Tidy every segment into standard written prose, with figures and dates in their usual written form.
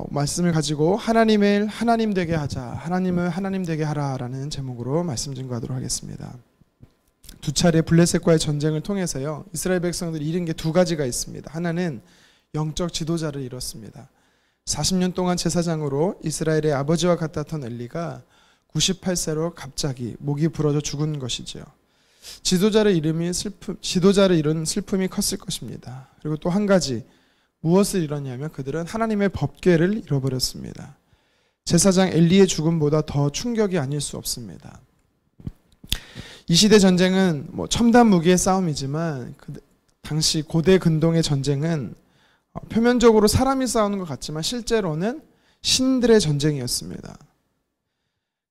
말씀을 가지고 하나님을 하나님 되게 하자, 하나님을 하나님 되게 하라라는 제목으로 말씀 증거하도록 하겠습니다. 두 차례 블레셋과의 전쟁을 통해서요, 이스라엘 백성들이 잃은 게 두 가지가 있습니다. 하나는 영적 지도자를 잃었습니다. 40년 동안 제사장으로 이스라엘의 아버지와 같았던 엘리가 98세로 갑자기 목이 부러져 죽은 것이지요. 지도자를 잃은 슬픔이 컸을 것입니다. 그리고 또 한 가지, 무엇을 잃었냐면 그들은 하나님의 법궤를 잃어버렸습니다. 제사장 엘리의 죽음보다 더 충격이 아닐 수 없습니다. 이 시대 전쟁은 첨단 무기의 싸움이지만 당시 고대 근동의 전쟁은 표면적으로 사람이 싸우는 것 같지만 실제로는 신들의 전쟁이었습니다.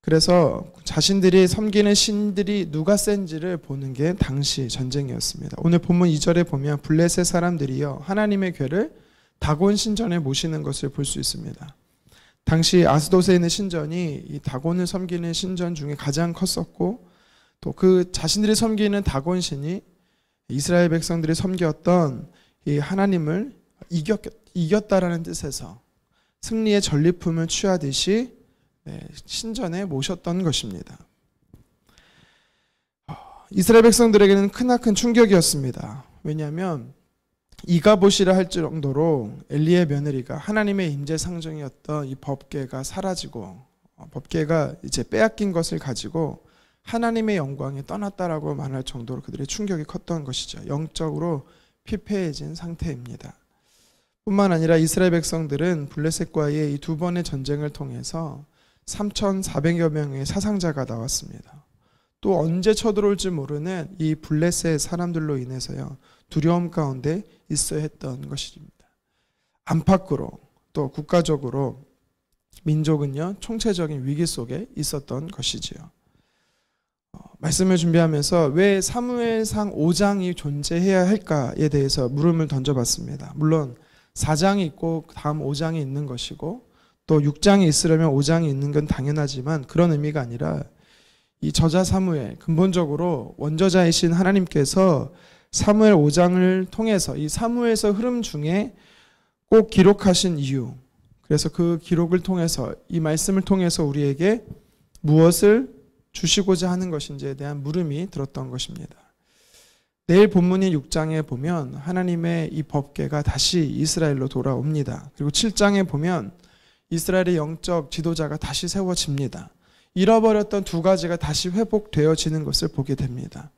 그래서 자신들이 섬기는 신들이 누가 센지를 보는 게 당시 전쟁이었습니다. 오늘 본문 2절에 보면 블레셋 사람들이요, 하나님의 궤를 다곤 신전에 모시는 것을 볼 수 있습니다. 당시 아스돗에 있는 신전이 이 다곤을 섬기는 신전 중에 가장 컸었고, 또 그 자신들이 섬기는 다곤 신이 이스라엘 백성들이 섬겼던 이 하나님을 이겼다라는 뜻에서 승리의 전리품을 취하듯이 신전에 모셨던 것입니다. 이스라엘 백성들에게는 크나큰 충격이었습니다. 왜냐하면 이가봇이라 할 정도로 엘리의 며느리가 하나님의 임재 상징이었던 이 법궤가 사라지고, 법궤가 이제 빼앗긴 것을 가지고 하나님의 영광이 떠났다라고 말할 정도로 그들의 충격이 컸던 것이죠. 영적으로 피폐해진 상태입니다. 뿐만 아니라 이스라엘 백성들은 블레셋과의 이 두 번의 전쟁을 통해서 3,400여 명의 사상자가 나왔습니다. 또 언제 쳐들어올지 모르는 이 블레셋 사람들로 인해서요, 두려움 가운데 있어야 했던 것입니다. 안팎으로 또 국가적으로 민족은요, 총체적인 위기 속에 있었던 것이지요. 말씀을 준비하면서 왜 사무엘상 5장이 존재해야 할까에 대해서 물음을 던져봤습니다. 물론 4장이 있고 다음 5장이 있는 것이고 또 6장이 있으려면 5장이 있는 건 당연하지만 그런 의미가 아니라 이 저자 사무엘, 근본적으로 원저자이신 하나님께서 사무엘 5장을 통해서 이 사무엘서 흐름 중에 꼭 기록하신 이유, 그래서 그 기록을 통해서 이 말씀을 통해서 우리에게 무엇을 주시고자 하는 것인지에 대한 물음이 들었던 것입니다. 내일 본문인 6장에 보면 하나님의 이 법궤가 다시 이스라엘로 돌아옵니다. 그리고 7장에 보면 이스라엘의 영적 지도자가 다시 세워집니다. 잃어버렸던 두 가지가 다시 회복되어지는 것을 보게 됩니다.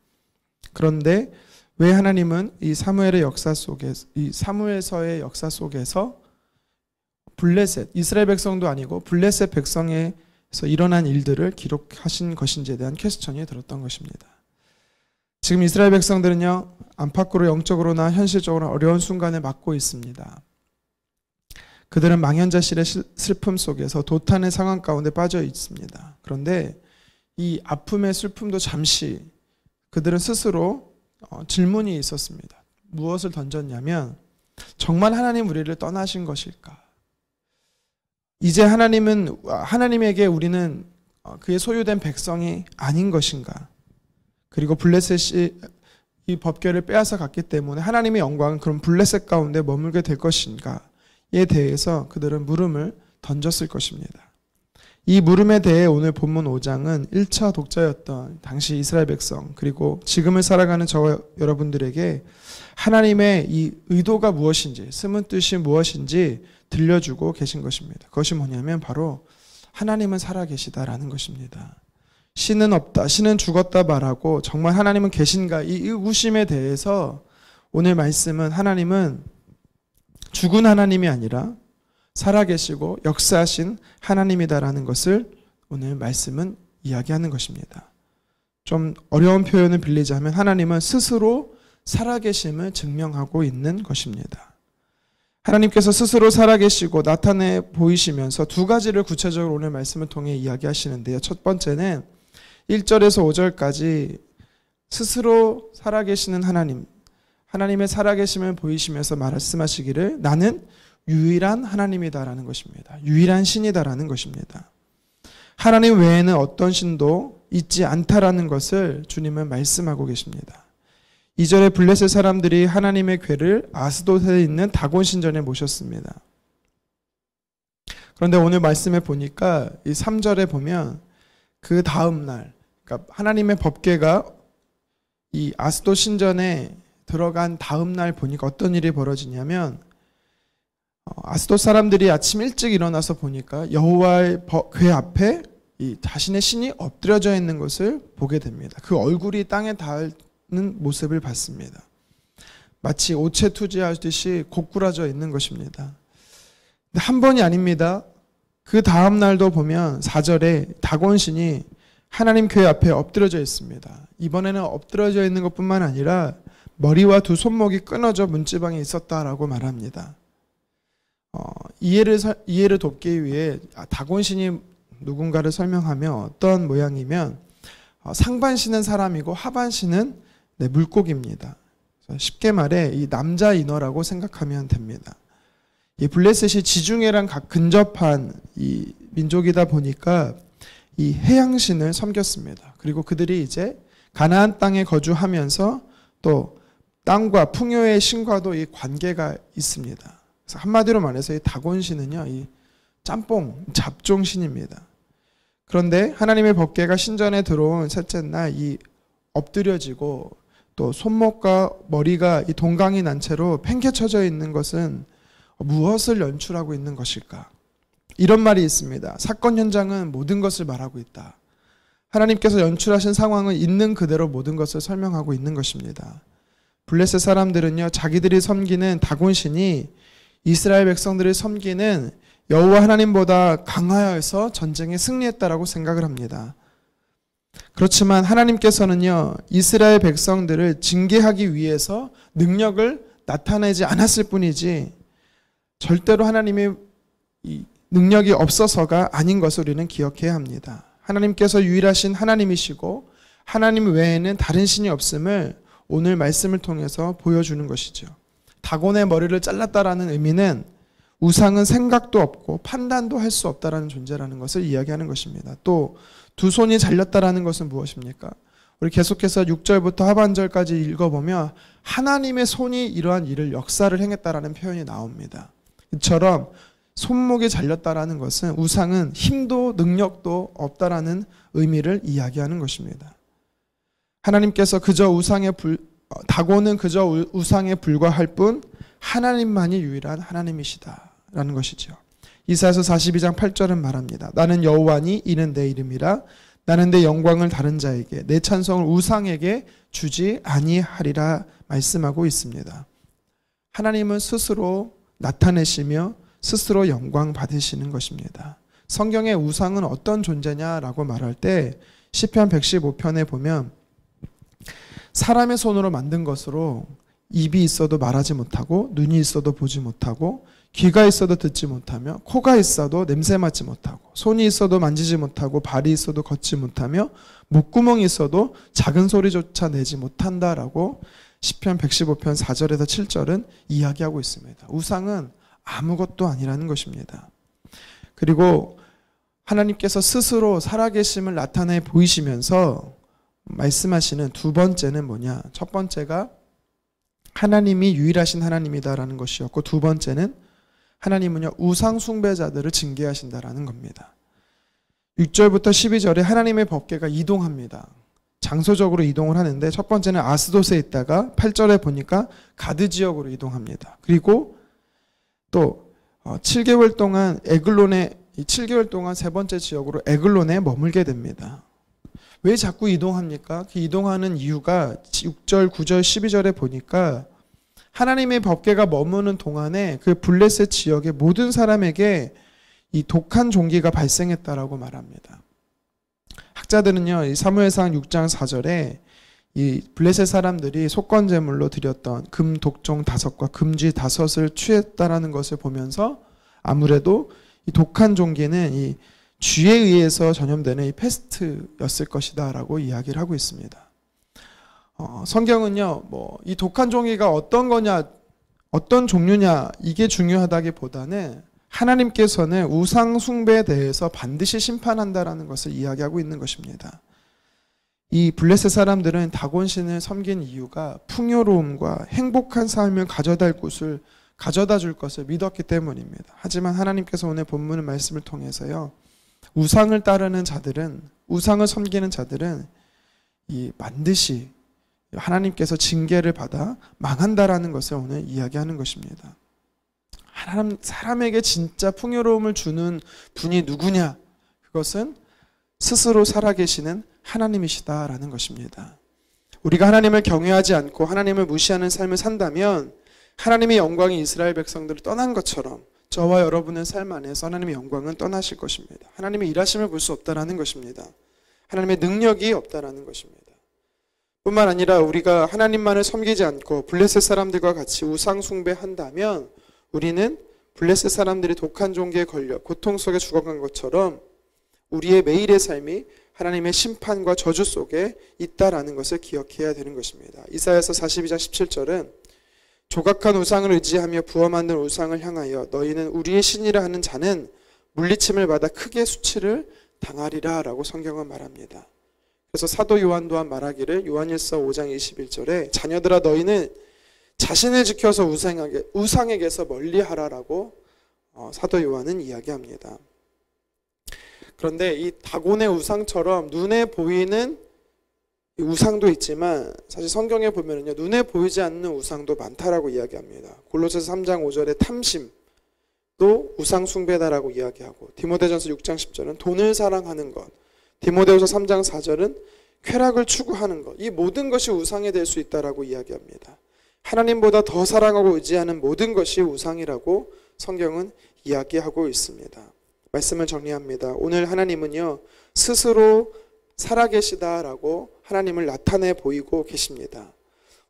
그런데 왜 하나님은 이 사무엘의 역사 속에, 이 사무엘서의 역사 속에서 블레셋, 이스라엘 백성도 아니고 블레셋 백성에서 일어난 일들을 기록하신 것인지에 대한 퀘스천이 들었던 것입니다. 지금 이스라엘 백성들은요, 안팎으로 영적으로나 현실적으로 어려운 순간을 맞고 있습니다. 그들은 망연자실의 슬픔 속에서 도탄의 상황 가운데 빠져 있습니다. 그런데 이 아픔의 슬픔도 잠시 그들은 스스로 질문이 있었습니다. 무엇을 던졌냐면, 정말 하나님 우리를 떠나신 것일까? 이제 하나님에게 우리는 그의 소유된 백성이 아닌 것인가? 그리고 블레셋이 이 법궤를 빼앗아 갔기 때문에 하나님의 영광은 그럼 블레셋 가운데 머물게 될 것인가에 대해서 그들은 물음을 던졌을 것입니다. 이 물음에 대해 오늘 본문 5장은 1차 독자였던 당시 이스라엘 백성, 그리고 지금을 살아가는 저와 여러분들에게 하나님의 이 의도가 무엇인지, 숨은 뜻이 무엇인지 들려주고 계신 것입니다. 그것이 뭐냐면 바로 하나님은 살아계시다라는 것입니다. 신은 없다, 신은 죽었다 말하고 정말 하나님은 계신가, 이 의구심에 대해서 오늘 말씀은 하나님은 죽은 하나님이 아니라 살아계시고 역사하신 하나님이다라는 것을 오늘 말씀은 이야기하는 것입니다. 좀 어려운 표현을 빌리자면 하나님은 스스로 살아계심을 증명하고 있는 것입니다. 하나님께서 스스로 살아계시고 나타내 보이시면서 두 가지를 구체적으로 오늘 말씀을 통해 이야기하시는데요. 첫 번째는 1절에서 5절까지 스스로 살아계시는 하나님, 하나님의 살아계심을 보이시면서 말씀하시기를 나는 유일한 하나님이다라는 것입니다. 유일한 신이다라는 것입니다. 하나님 외에는 어떤 신도 있지 않다라는 것을 주님은 말씀하고 계십니다. 2절에 블레셋 사람들이 하나님의 궤를 아스돗에 있는 다곤 신전에 모셨습니다. 그런데 오늘 말씀에 보니까 이 3절에 보면 그 다음 날, 그러니까 하나님의 법궤가 이 아스도 신전에 들어간 다음 날 보니까 어떤 일이 벌어지냐면 아스도 사람들이 아침 일찍 일어나서 보니까 여호와의 궤 앞에 이 자신의 신이 엎드려져 있는 것을 보게 됩니다. 그 얼굴이 땅에 닿는 모습을 봤습니다. 마치 오체투지하듯이 고꾸라져 있는 것입니다. 근데 한 번이 아닙니다. 그 다음 날도 보면 4절에 다곤신이 하나님 궤 앞에 엎드려져 있습니다. 이번에는 엎드려져 있는 것뿐만 아니라 머리와 두 손목이 끊어져 문지방에 있었다라고 말합니다. 이해를 돕기 위해 다곤신이 누군가를 설명하면 어떤 모양이면 상반신은 사람이고 하반신은 물고기입니다. 쉽게 말해 이 남자 인어라고 생각하면 됩니다. 이 블레셋이 지중해랑 근접한 이 민족이다 보니까 이 해양신을 섬겼습니다. 그리고 그들이 이제 가나안 땅에 거주하면서 또 땅과 풍요의 신과도 이 관계가 있습니다. 그래서 한마디로 말해서 이 다곤신은요, 이 짬뽕, 잡종신입니다. 그런데 하나님의 법궤가 신전에 들어온 셋째 날 이 엎드려지고 또 손목과 머리가 이 동강이 난 채로 팽개쳐져 있는 것은 무엇을 연출하고 있는 것일까? 이런 말이 있습니다. 사건 현장은 모든 것을 말하고 있다. 하나님께서 연출하신 상황은 있는 그대로 모든 것을 설명하고 있는 것입니다. 블레셋 사람들은요, 자기들이 섬기는 다곤신이 이스라엘 백성들을 섬기는 여호와 하나님보다 강하여서 전쟁에 승리했다라고 생각을 합니다. 그렇지만 하나님께서는요, 이스라엘 백성들을 징계하기 위해서 능력을 나타내지 않았을 뿐이지 절대로 하나님의 능력이 없어서가 아닌 것을 우리는 기억해야 합니다. 하나님께서 유일하신 하나님이시고 하나님 외에는 다른 신이 없음을 오늘 말씀을 통해서 보여주는 것이죠. 다곤의 머리를 잘랐다라는 의미는 우상은 생각도 없고 판단도 할 수 없다라는 존재라는 것을 이야기하는 것입니다. 또 두 손이 잘렸다라는 것은 무엇입니까? 우리 계속해서 6절부터 하반절까지 읽어보면 하나님의 손이 이러한 일을 역사를 행했다라는 표현이 나옵니다. 이처럼 손목이 잘렸다라는 것은 우상은 힘도 능력도 없다라는 의미를 이야기하는 것입니다. 하나님께서 다곤은 그저 우상에 불과할 뿐 하나님만이 유일한 하나님이시다라는 것이죠. 이사야서 42장 8절은 말합니다. 나는 여호와니 이는 내 이름이라 나는 내 영광을 다른 자에게 내 찬송을 우상에게 주지 아니하리라 말씀하고 있습니다. 하나님은 스스로 나타내시며 스스로 영광 받으시는 것입니다. 성경의 우상은 어떤 존재냐라고 말할 때 시편 115편에 보면 사람의 손으로 만든 것으로 입이 있어도 말하지 못하고 눈이 있어도 보지 못하고 귀가 있어도 듣지 못하며 코가 있어도 냄새 맡지 못하고 손이 있어도 만지지 못하고 발이 있어도 걷지 못하며 목구멍이 있어도 작은 소리조차 내지 못한다라고 시편 115편 4절에서 7절은 이야기하고 있습니다. 우상은 아무것도 아니라는 것입니다. 그리고 하나님께서 스스로 살아계심을 나타내 보이시면서 말씀하시는 두 번째는 뭐냐? 첫 번째가 하나님이 유일하신 하나님이다라는 것이었고 두 번째는 하나님은요 우상 숭배자들을 징계하신다라는 겁니다. 6절부터 12절에 하나님의 법궤가 이동합니다. 장소적으로 이동을 하는데 첫 번째는 아스돗에 있다가 8절에 보니까 가드 지역으로 이동합니다. 그리고 또 7개월 동안 이 7개월 동안 세 번째 지역으로 에글론에 머물게 됩니다. 왜 자꾸 이동합니까? 그 이동하는 이유가 6절, 9절, 12절에 보니까 하나님의 법궤가 머무는 동안에 그 블레셋 지역의 모든 사람에게 이 독한 종기가 발생했다라고 말합니다. 학자들은요, 이 사무엘상 6장 4절에 이 블레셋 사람들이 속건제물로 드렸던 금 독종 5과 금쥐 5을 취했다라는 것을 보면서 아무래도 이 독한 종기는 이 쥐에 의해서 전염되는 이 패스트였을 것이다라고 이야기를 하고 있습니다. 성경은요, 이 독한 종기가 어떤 거냐, 어떤 종류냐, 이게 중요하다기보다는 하나님께서는 우상 숭배에 대해서 반드시 심판한다라는 것을 이야기하고 있는 것입니다. 이 블레셋 사람들은 다곤신을 섬긴 이유가 풍요로움과 행복한 삶을 가져다 줄 곳을 가져다 줄 것을 믿었기 때문입니다. 하지만 하나님께서 오늘 본문 말씀을 통해서요, 우상을 따르는 자들은, 우상을 섬기는 자들은 이 반드시 하나님께서 징계를 받아 망한다라는 것을 오늘 이야기하는 것입니다. 사람에게 진짜 풍요로움을 주는 분이 누구냐? 그것은 스스로 살아계시는 하나님이시다라는 것입니다. 우리가 하나님을 경외하지 않고 하나님을 무시하는 삶을 산다면 하나님의 영광이 이스라엘 백성들을 떠난 것처럼 저와 여러분의 삶 안에서 하나님의 영광은 떠나실 것입니다. 하나님의 일하심을 볼 수 없다라는 것입니다. 하나님의 능력이 없다라는 것입니다. 뿐만 아니라 우리가 하나님만을 섬기지 않고 블레셋 사람들과 같이 우상 숭배한다면 우리는 블레셋 사람들이 독한 종기에 걸려 고통 속에 죽어간 것처럼 우리의 매일의 삶이 하나님의 심판과 저주 속에 있다라는 것을 기억해야 되는 것입니다. 이사야서 42장 17절은 조각한 우상을 의지하며 부어 만든 우상을 향하여 너희는 우리의 신이라 하는 자는 물리침을 받아 크게 수치를 당하리라 라고 성경은 말합니다. 그래서 사도 요한 또한 말하기를 요한일서 5장 21절에 자녀들아 너희는 자신을 지켜서 우상에게서 멀리하라라고 사도 요한은 이야기합니다. 그런데 이 다곤의 우상처럼 눈에 보이는 우상도 있지만 사실 성경에 보면은요, 눈에 보이지 않는 우상도 많다라고 이야기합니다. 골로새서 3장 5절에 탐심도 우상 숭배다라고 이야기하고, 디모데전서 6장 10절은 돈을 사랑하는 것, 디모데후서 3장 4절은 쾌락을 추구하는 것, 이 모든 것이 우상이 될 수 있다라고 이야기합니다. 하나님보다 더 사랑하고 의지하는 모든 것이 우상이라고 성경은 이야기하고 있습니다. 말씀을 정리합니다. 오늘 하나님은요, 스스로 살아계시다라고 하나님을 나타내 보이고 계십니다.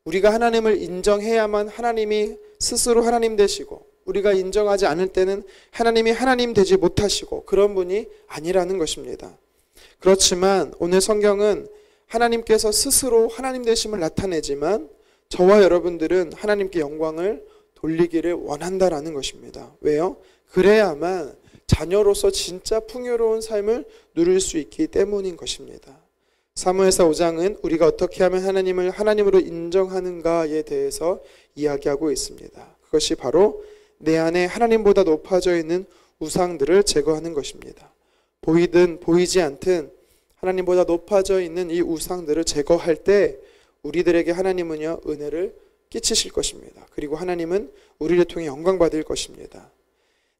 우리가 하나님을 인정해야만 하나님이 스스로 하나님 되시고, 우리가 인정하지 않을 때는 하나님이 하나님 되지 못하시고 그런 분이 아니라는 것입니다. 그렇지만 오늘 성경은 하나님께서 스스로 하나님 되심을 나타내지만 저와 여러분들은 하나님께 영광을 돌리기를 원한다라는 것입니다. 왜요? 그래야만 자녀로서 진짜 풍요로운 삶을 누릴 수 있기 때문인 것입니다. 사무엘서 5장은 우리가 어떻게 하면 하나님을 하나님으로 인정하는가에 대해서 이야기하고 있습니다. 그것이 바로 내 안에 하나님보다 높아져 있는 우상들을 제거하는 것입니다. 보이든 보이지 않든 하나님보다 높아져 있는 이 우상들을 제거할 때 우리들에게 하나님은요, 은혜를 끼치실 것입니다. 그리고 하나님은 우리를 통해 영광 받을 것입니다.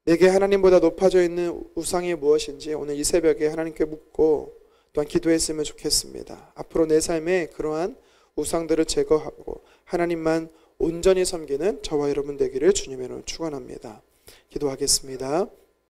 내게 하나님보다 높아져 있는 우상이 무엇인지 오늘 이 새벽에 하나님께 묻고 또한 기도했으면 좋겠습니다. 앞으로 내 삶에 그러한 우상들을 제거하고 하나님만 온전히 섬기는 저와 여러분 되기를 주님의 이름으로 축원합니다. 기도하겠습니다.